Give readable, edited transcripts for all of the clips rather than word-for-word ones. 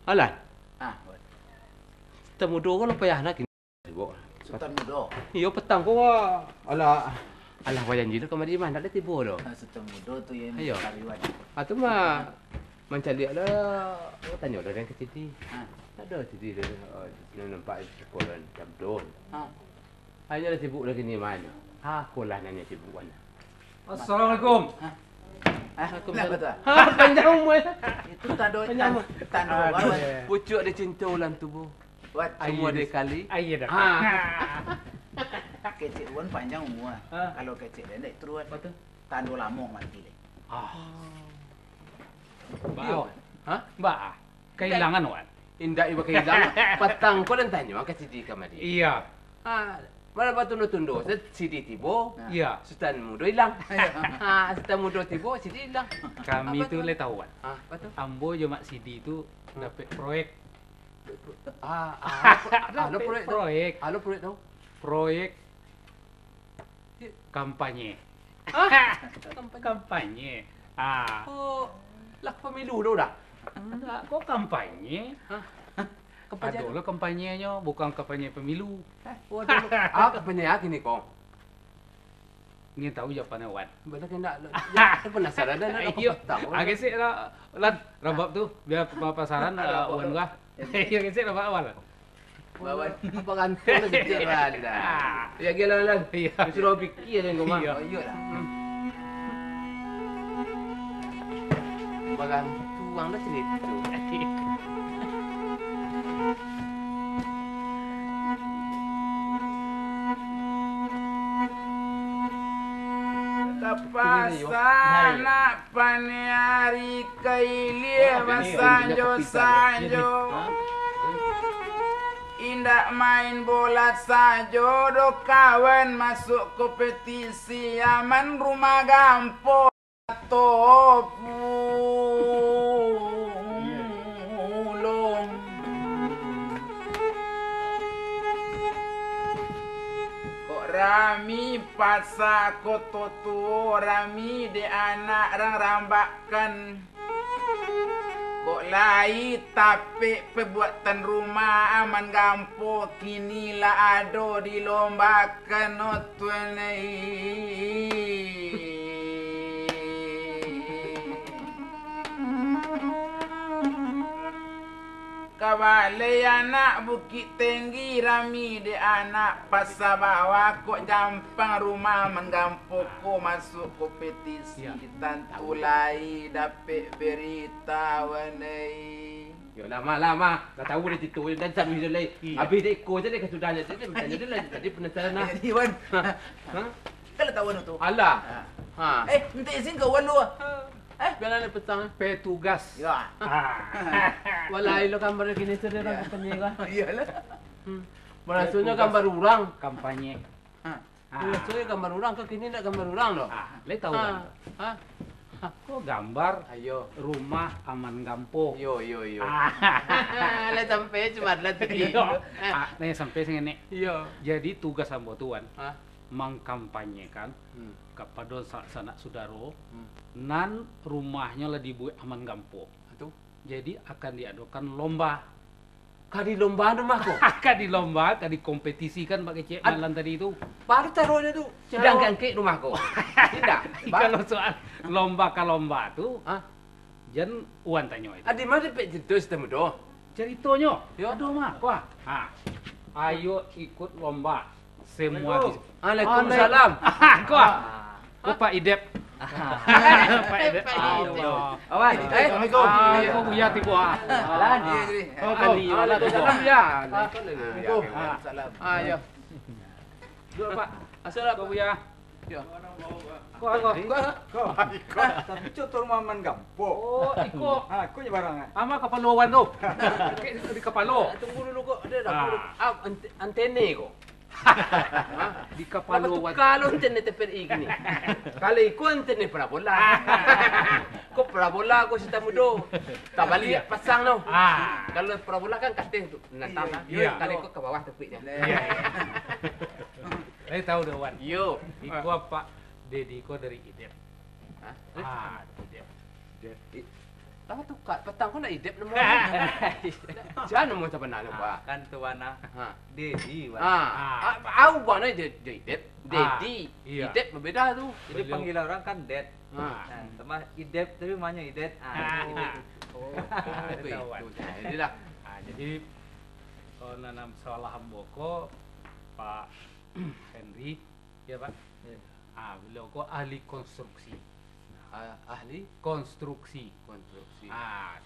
Alan, Ah, temudo ko lang payah na kini. Sultan Mudo. Iyo petang ko ala alah wayan jilu kamari mana ada tibo do. Sultan Mudo tu yang Ayo. karyawan. Atu mah mencari lah tanya dah yang kecil ni. Ah, Ada tadi dia nampak sekolah jam 2. ah. Hanya dah sibuk lagi ni mana. Aku lah nanya sibuk mana. Assalamualaikum. Kenapa tu? Ha, panjang umur. Itu tado Penyama. tado Aduh. baru. Pucuk dia cinta ulang tubuh. Buat Semua dia kali. Iya dah. kecil pun panjang umur. Ah. Kalau kecil pendek terus Apa tu? tado lamong mati le. Mbak, Ha? Mbak, kehilangan wan. Indah ibu kehilangan. Petang ko lang tanya ke sidi kamari. Iya, Ha, mana batu tundo. Sidi tibo. iya. Sultan mudo hilang. Ha, Sultan mudo tibo, sidi hilang. Kami Apa tu tu? le tahu wan. Ha, apa tu? Ambo cuma CD tu dapat proyek. Halo proyek tu. proyek, Halo proyek tu. proyek kampanye. Kampanye. Ah, Oh, lah pemilu tu dah. enggak, kok kampanye? Kampanye. Aduh, lo kampanyenya bukan kampanye pemilu. Waduh. Kampanye gini kong. Ingin tahu jawabannya wan. Benar kena. Ya, penasaran dah nak Iyo, tahu. agak sih lah, lan, rambab tu, biar pasaran wan gua. Iya, agak sih rambab awal. Bawa Apa gantung lagi jalan dah. Ya gila lan. Iya. Suruh fikir yang gua. Iya. Oh iya lah. Bagan tuang dah cerita. Kapasana paniari kailia masanjo sanjo. Indak main bola sajo do kawan masuk kompetisi aman rumah gampo topulung. Kok rami pasa koto tuo rami de anak rang rambakan. Kok lai tapi perbuatan rumah aman gampo kini lah ado dilombakan otuanai. Kawalai anak Bukit Tinggi rami de anak pasar bawah kok jampang rumah menggampo ko masuk kompetisi Ya. tantulai dapet berita wanai. Yo lama. Dah tahu dia cerita dan sambil dia lain. Iya. Habis dia ikut je dia kesudahnya. Dia bertanya dia lah. Tadi penasaran lah. Jadi wan, Ha? kalau tahu tu. Alah. Ha. Minta izin ke wan lu. Biarlah dia petang. Petugas. Ya. Walai lo gambar gini tu dia orang katanya kan. Iyalah. Maksudnya gambar orang. Kampanye. Maksudnya gambar orang ke kini nak gambar orang loh. Le tahu kan? Ha. Kok gambar Ayo. rumah aman gampo. Yo. Ah. Lah sampai cuma lah tadi. Iya. Nih sampai sini nih. Yo. Jadi tugas ambo tuan Ha. mengkampanyekan Hmm. kepada sanak saudara Hmm. nan rumahnya lah dibuat aman gampo. Itu. Jadi akan diadakan lomba. Kali lomba rumahku. Akan dilomba, akan dikompetisikan pakai cek malam tadi itu. Baru taruhnya tu. Sedangkan kek rumahku. Tidak. Kalau soal lomba ke lomba tu, Ha. jan uan tanya itu. Adi mana pek cerita sistem tu? Ceritanya, Yo. aduh mah, wah. Ayo ikut lomba. Semua bisa. Waalaikumsalam. Kok? Kok Pak Idep? Pak Idep. Pak Idep. Awan. Assalamualaikum. Kok buya tibu ah. Alan. Ali, Waalaikumsalam ya. Salam. Ayo. Dua Pak. Assalamualaikum. Kok buya. Ya. Kok kok. Tapi contoh rumah man gampo. Oh, ikut. Aku je barang. Ama kepaluan tu. Di kepala. Tunggu dulu kok. Ada dah. Ah. Antene kok. Di Kalau kepaluan. kalau antene TPI gini. Kalau ikut antene parabola. Kok parabola kok kita mudo. Tak balik pasang no. Kalau parabola kan kating tu. Natap. Iya. Kalau ikut ke bawah tepinya. Iya. Saya tahu dah Wan. Yo. Iko Pak Dediko dari Idep. Hah? Idep. Tahu tuh kak petang kau nak idep nama. Jangan nama macam mana pak. Kan tuan ah. Ha. Dedi wan. Aku bukan aja idep. Dedi. Iya. Idep berbeda tuh. Jadi Beliau- panggilan orang kan Ded. Ha. Nah, sama Idep tapi namanya Idet. Oh, Itu. tahuan. Jadi dah. Jadi nanam salah hamboko Pak Henry, ya Pak. Beliau kok ahli konstruksi. Ahli Konstruksi. konstruksi.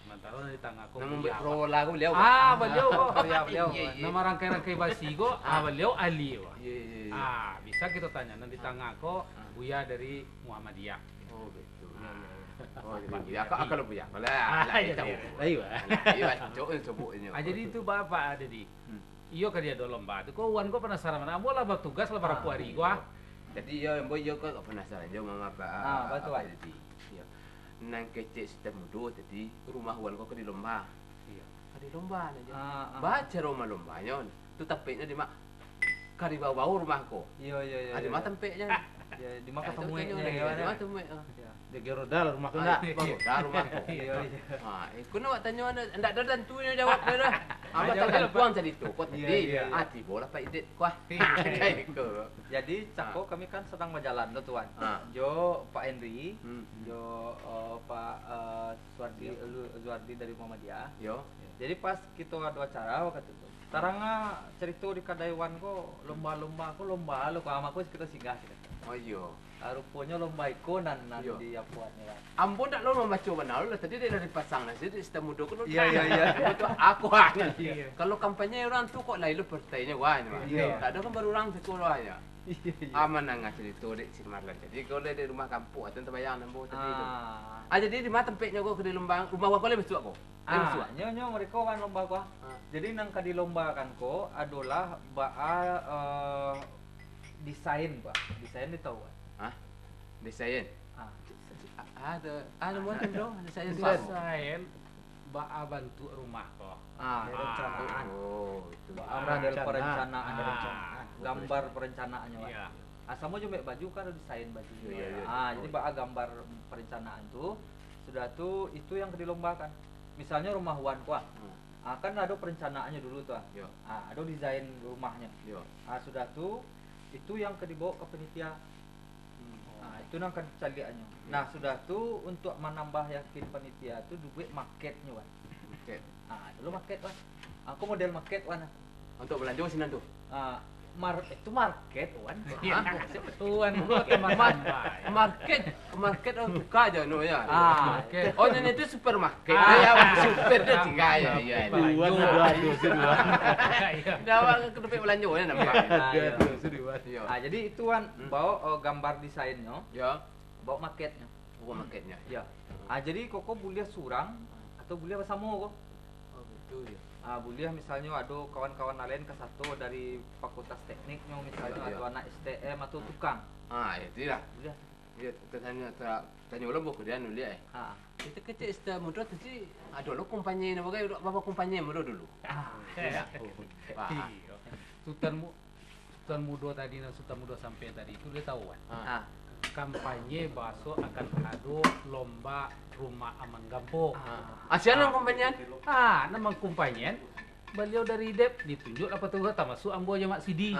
Sementara di tengah kok. Nama beliau pro lagu beliau. beliau kok. Beliau. Nama rangkai-rangkai basigo, beliau ahli. Wah. Iya. Bisa kita tanya nanti tengah kok Buya dari Muhammadiyah. Oh betul. Oh jadi Buya. Kalau Buya. Lah iya, tahu. iya. Iya, coba sebutnya. Jadi itu Bapak ada di. Iyo kan dia do lomba. Itu kok wan kok penasaran mana? Bola bertugas lah para puari gua. Jadi yo boy yo kok penasaran yo mama apa. betul. Jadi. Yo. Nang kecek sistem mudo tadi rumah wan kok di lomba. Iya. Di lomba aja. Baca rumah lombanya. Tu tempatnya di mak. Kari bau rumahku. Iya. Ada mak tempatnya. Ya di mana ketemunya Di gimana? mana tempat? Dia gerodal rumah Dah rumahku. Iya. Aku nak tanya mana? Ndak ada tentunya jawab dia dah. Apa tak tuang tadi tu? Kau tadi. Iya. Tiba lah Pak Idet kuah. Kayak gitu. Jadi cako kami kan sedang berjalan tuh tuan. Jo Pak Henry, jo Pak Zuardi dari Muhammadiyah. Yo. Jadi pas kita ada acara waktu itu. Taranga cerita di kadaiwan ko lomba-lomba ko lomba lo ko amaku kita singgah kita. Oh iya. Rupanya lomba ikonan nan Iya. di Apuatnya. Ampun tak lo membaca benar lo tadi dia dari pasang nasi di sistem muda kan. Iya. Betul aku hanya. Iya. Kalau kampanye orang tu kok lain lo partainya wah ni. Iya. Tak ada kan baru orang sekolah aja. Iya. Aman nang cerita dek si Marlan. Jadi kalau di rumah kampung atau terbayang nambo tadi tu. Ah. Jadi di mana tempatnya kau ke di lembang rumah kau boleh besok kau. Nyonya mereka kan lomba ko. Jadi nang kadilombakan ko adalah desain, Pak. Desain ditahu. Desain. Ada macam tu. Desain Desain Ba'a bantu rumah kok. Perencanaan. Oh, itu. Model perencanaan. Ah. Gambar perencanaannya, Pak. Iya. Sama juga baju kan ada desain baju. Iya. Jadi Ba'a gambar perencanaan tuh sudah tuh itu yang dilombakan. Misalnya rumah Wan Kuah. Kan ada perencanaannya dulu tuh. Yo. Ada desain rumahnya. Yo. Sudah tuh itu yang dibawa ke panitia. Itu nang kan caliannya. Nah, sudah tuh untuk menambah yakin panitia tuh duit marketnya, Wan. Okey. Dulu market, Wan. Aku model market, Wan. Untuk belanja sini tu. Itu market, Wan. Tuan gua teman Market orang tukar je no ya. market. Oh ini itu supermarket. Ya super dia tinggal ya. Ya. Tuan dua. Dah ke tempat belanja ni nampak. Yo. Jadi itu Wan bawa gambar desainnya, Ya. bawa marketnya. Oh marketnya. Ya. Jadi koko boleh surang atau boleh bersama kok. Oh betul ya. Boleh misalnya ada kawan-kawan lain ke satu dari fakultas tekniknya misalnya Ya. atau anak STM atau tukang. Itu lah. Boleh. Dia tanya ulang buku dia nulis Kita kecil sudah muda tadi ada lo kumpanya ni bagai bapa kumpanya muda dulu. Sultan Mudo tadi dan Sultan Mudo sampai tadi itu dia tahu kan. Kampanye bakso akan ada lomba rumah aman gampung. Siapa kumpanya? Nama kumpanye beliau dari Dep ditunjuk apa tuh masuk ambo aja Mak Sidi.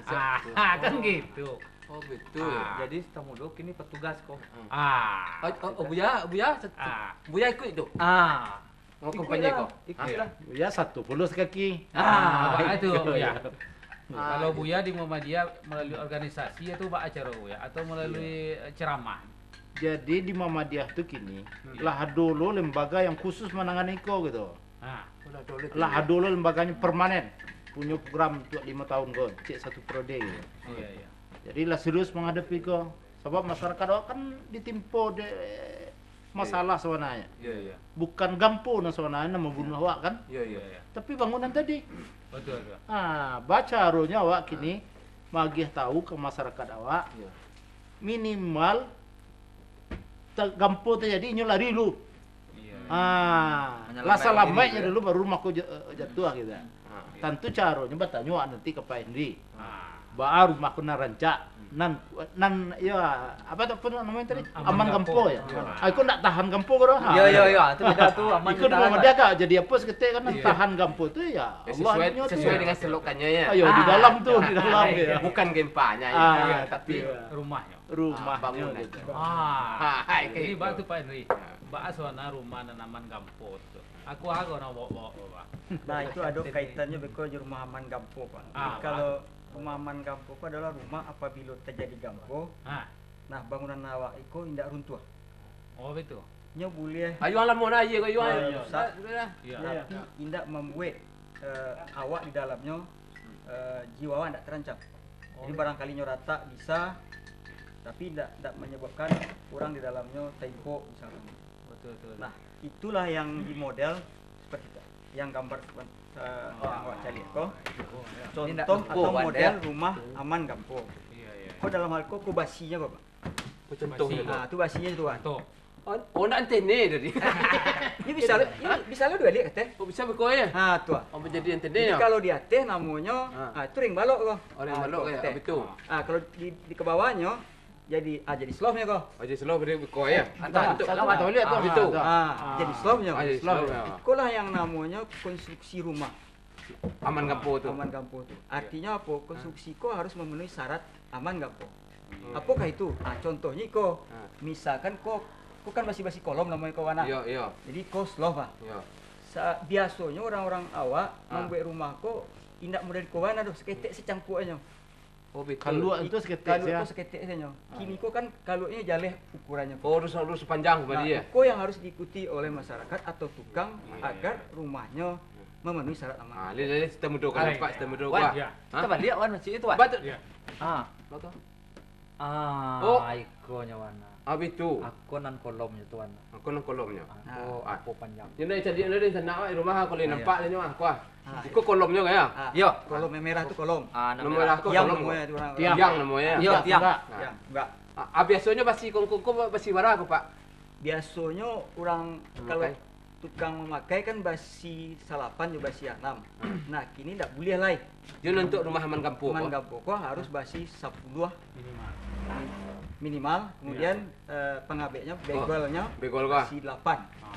Kan gitu. Oh betul. Jadi Tamudo kini petugas kok. Buya ikut itu. Mau kumpanya kok. Ikutlah. Ya 10 kaki. Itu ya. Kalau Buya di Muhammadiyah melalui organisasi itu Pak acara Buya atau melalui ceramah. Jadi di Muhammadiyah tuh kini lah dulu lembaga yang khusus menangani kau gitu. Lah dulu lembaganya permanen. Punya program untuk 5 tahun kau, cek satu periode gitu. Iya. Jadi lah serius menghadapi kau. Sebab masyarakat awak kan ditimpa de masalah sebenarnya. Iya. Bukan gampang sebenarnya membunuh awak kan. Iya. Tapi bangunan tadi. Betul. Baca harunya awak kini magih tahu ke masyarakat awak minimal gampang terjadi inyo lari dulu. Lasa lamanya dulu baru rumahku jatuh gitu. Tentu caranya bertanya nanti ke Pak Henry. baru rumah kuna rancak nan ya apa tuh namanya tadi aman gampo ya. Aku ndak tahan gampo karo. Iya, itu beda tuh aman. Ikut rumah dia kak jadi apa seketik kan tahan gampo tuh ya. Sesuai dengan selokannya ya. Ayo di dalam tuh di dalam ya. Bukan gempanya ya, tapi rumahnya. Bangunan. gitu. Jadi batu Pak Henry. Bahasana rumah nanaman gampo tuh. Aku na bawa. Nah itu ada kaitannya beko rumah aman gampo Pak. Kalau rumah aman gampo itu adalah rumah apabila terjadi gampo. Nah bangunan awak itu tidak runtuh. Oh betul. Nya boleh. Ayo alam mau aja kau ayo. Tapi tidak membuat awak di dalamnya jiwa awak tidak terancam. Jadi barangkali rata bisa, tapi tidak menyebabkan orang di dalamnya tempo misalnya. Betul. Nah itulah yang di model seperti itu. Yang gambar yang awak cari kok. Contoh atau model rumah aman gampo. Iya. Kok dalam hal kok basinya kok Pak? Contohnya. Nah itu basinya itu kan. Oh nak antene tadi. Ini bisa lo dua lihat teh. Oh bisa berkoy ya? Nah tuh. Oh menjadi antene Jadi ya. kalau di atas namanya itu ring balok kok. Oh ring balok kayak betul. Kalau di ke bawahnya jadi slove-nya kok. Oh jadi slow beri berkoy ya. Untuk sama toilet tuh betul. Jadi slove-nya. Jadi slow. Itulah yang namanya konstruksi rumah. Aman gampo tuh. Aman gampo tuh. Artinya apa? Konstruksi kok harus memenuhi syarat aman gampo. Apakah itu? Contohnya kok misalkan kok kan masih kolom namanya kawan. Iya. Jadi kok slove Pak. Iya. Biasanya orang-orang awak membuat rumah kok indak mudah dikawan aduh seketek secangkuannya. Oh betul. Kalau itu seketik ya. Kalau seketek saja. Kini kok kan kalaunya jaleh ukurannya. Oh harus panjang kepada dia. Kok yang harus diikuti oleh masyarakat atau tukang agar rumahnya memenuhi syarat aman. Lihat kita mudah kan Pak, kita mudah Pak. Coba lihat wan masih itu wan. Betul. Betul. Ikonya wana. Itu. Aku nan kolomnya tuan. Aku nang kolomnya. Aku panjang. Ini jadi ini sana rumah aku lihat nampak ini aku. Iku kolomnya kayak. Yo, kolom merah itu kolom. Nomor aku Tiang kolom. namanya itu orang. Tiang namanya. Yo, tiang. Enggak. Biasanya basi kongkong basi bara aku Pak. Biasanya orang kalau tukang memakai kan basi salapan juga basi 6. Nah, kini tidak boleh lah. Jadi untuk rumah aman kampung. Aman kampung kok harus basi 10 minimal. Kemudian pengabeknya begolnya begol kah? basi 8.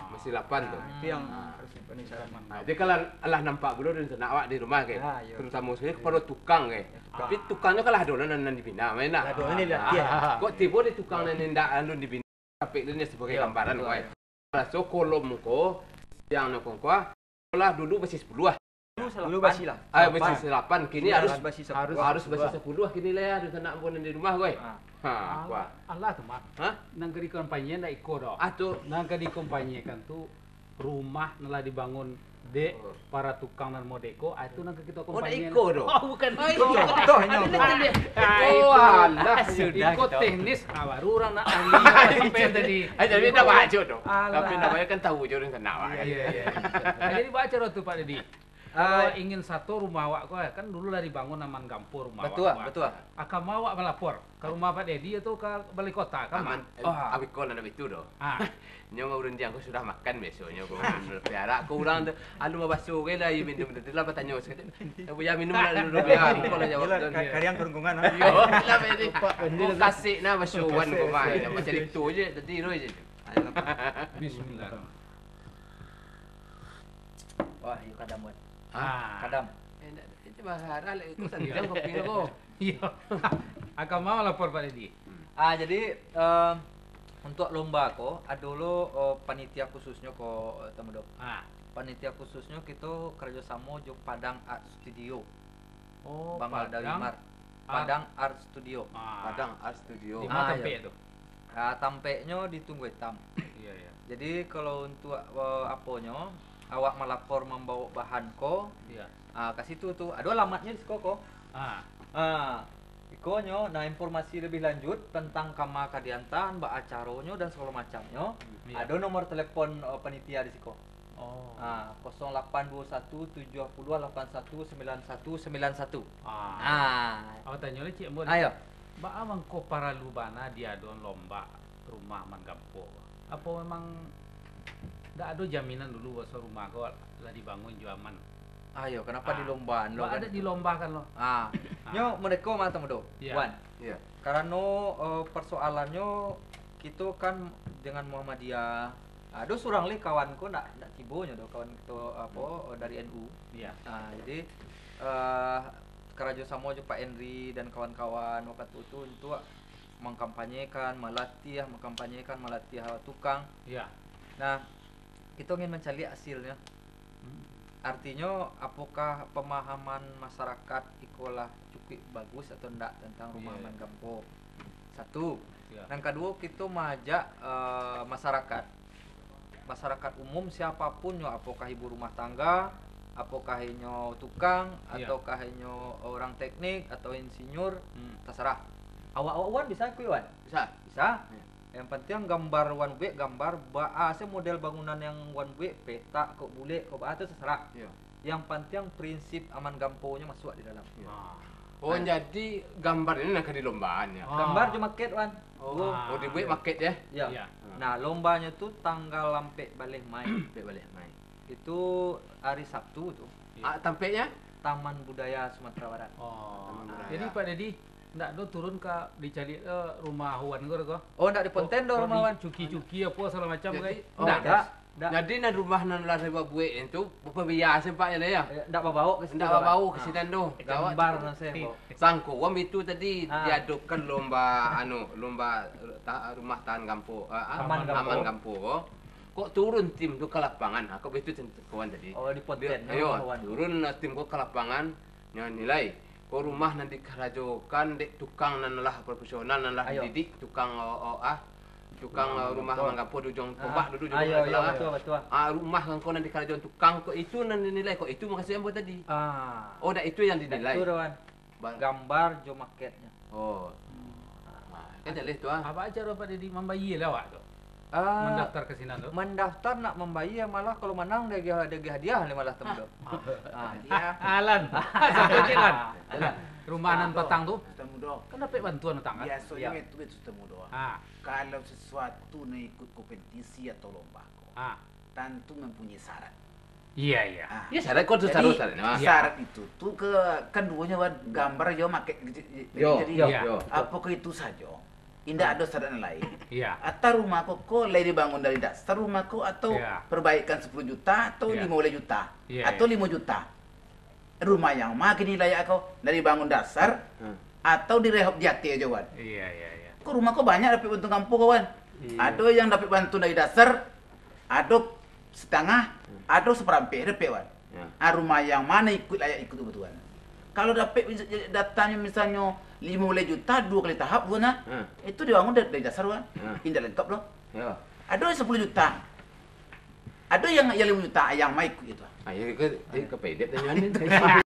Masih 8 tuh. Itu yang harus dipenuhi syarat. Jadi kalau Allah nampak dulu dan sana awak di rumah ke. Terutama saya kepada tukang ke. Tapi tukangnya kalah dulu nan dibina main lah. Dulu ini lihat. Kok tiba di tukang nan ndak anu dibina. Tapi ini sebagai gambaran kok. So kolom ko yang nokong ko lah dulu basi 10 ah. Dulu basi lah. Basi 8 kini harus basi 10. Harus basi 10 kini lah di sana pun di rumah kowe. Allah tuh mak. Nang di kampanye ndak iko do. Tuh Nang di kampanye kan tuh rumah nela dibangun de para tukang dan modeko itu nang kita kampanye. Iko do. Oh bukan iko. Contohnya. Oh alah Sudah iko teknis baru orang nak ahli sampai tadi. Jadi ndak baca do. Tapi namanya kan tahu jodoh sana awak. Iya. Jadi baca tuh Pak Dedi. Kalau ingin satu rumah awak kok kan dulu lah dibangun aman gampur rumah awak. Betul. Akan mau awak melapor ke rumah Pak Dedi atau ke balai kota kan? Aman. Abi kau nak itu doh. Nyawa urun dia aku sudah makan besoknya aku pelihara aku orang tu alu mau basuh ke lah minum tu lah bertanya sekali. Aku ya minum lah dulu biar aku lah jawab. Kalian kerungkungan. Yo lah beri. Aku kasih na basuhan ko mai. Macam itu je tadi roy je. Bismillah. Wah, yuk kadam buat. Kadam. Itu bahara lah ikut sendiri kopi aku. Iya. Akan mau lapor Pak Dedi. Jadi untuk lomba ko ada dulu panitia khususnya ko teman dok. Panitia khususnya kita kerjasama jok Padang Art Studio. Oh, Banggal Dalimar. Padang Art Studio. Padang Art Studio. Di mana tempe itu? Tampeknya di Tunggu Hitam. Iya. Jadi kalau untuk aponya awak melapor membawa bahan ko, Iya. ke situ tuh ada alamatnya di koko. Ikonyo, nah informasi lebih lanjut tentang kama kadiantan, mbak acaronyo dan segala macamnya. Ada nomor telepon panitia di siko. 0821 70 81 91 91. Awak tanya oleh Cik Mbok. Ayo. Mbak amang ko para lubana dia don lomba rumah man gampo. Apa memang ndak ada jaminan dulu bahwa rumah kau lah dibangun jo aman? Ayo, kenapa dilombaan lo? Ada dilombakan lo. Nyo mereka mata mudo. Wan. Iya. Karena persoalannya kita kan dengan Muhammadiyah. Ada surang li kawanku ndak tibonya do kawan itu apa dari NU. Iya. Jadi kerja sama aja Pak Henry dan kawan-kawan waktu itu untuk mengkampanyekan melatih tukang. Iya. Nah, kita ingin mencari hasilnya. Artinya apakah pemahaman masyarakat ikolah cukup bagus atau enggak tentang rumah aman kampung. Satu. Yang kedua kita mengajak masyarakat umum siapapun yo, apakah ibu rumah tangga, apakah hanya tukang, ataukah hanya orang teknik atau insinyur, terserah. Awak-awan bisa kuy wan? Bisa. Yang penting gambar one way, gambar bahasa model bangunan yang one way, peta kok boleh, kok bahasa terserah. Yang penting prinsip aman gamponya masuk di dalam. Jadi gambar ini nak di lombaan ya. Gambar cuma market wan. Dibuat market ya. Iya. Nah, lombanya tuh tanggal lampe balik main. Itu hari Sabtu tuh. Tampaknya Taman Budaya Sumatera Barat. Jadi Pak Dedi ndak do turun ke dicari rumah Wan kok? Ndak di Ponten do rumah Wan. Cuki-cuki apa segala macam kayak. Ndak. Jadi nan rumah nan lah saya buat itu biasa Pak ya. Ndak bawa ke situ. Ndak bawa ke situ do. Gambar saya. Sangko wam itu tadi diadakan lomba rumah tahan kampung. Aman kampung. Kok turun tim tuh ke lapangan? Aku itu kawan tadi. Di Ponten. Ayo, turun tim kok ke lapangan nilai. Kok rumah nanti kerajokan dek tukang nan lah profesional nan lah didik tukang rumah manggapo dujong tombak duduk betul. Rumah kan kau nanti kerajokan tukang kok itu nan dinilai kok itu makasih yang buat tadi. Dah itu yang dinilai. Itu Wan. Gambar jo marketnya. Kan jelas tuh. Apa aja Pak Dedi membayi lewat tuh? Mendaftar ke sini tuh? Mendaftar nak membayar malah kalau menang ada hadiah malah temen. Alan. Satu jalan. Rumahan petang tuh. Temudo. Kan dapat bantuan petang kan? Biasanya itu temudo. Kalau sesuatu nih ikut kompetisi atau lomba tentu mempunyai syarat. Iya. Ya syarat kok tuh syarat itu tuh keduanya gambar yo make jadi apakah itu saja? Indah ada syarat lain. Iya. Atau rumahku kok lagi dibangun dari dasar rumahku atau perbaikan 10 juta atau 15 juta atau 5 juta. Rumah yang makin nilai aku dari bangun dasar atau direhab jati aja Wan. Iya. Kok rumahku banyak dapat bantu kampung kawan. Ada yang dapat bantu dari dasar, ada setengah, ada seperempat dapat Wan. Rumah yang mana layak ikut kebutuhan. Kalau dapat datanya misalnya 15 juta 2 kali tahap guna, itu dibangun dari dasar Wan. Indah lengkap loh. Ada yang 10 juta. Ada yang 5 juta yang mau ikut itu. Ayo ke pede tanya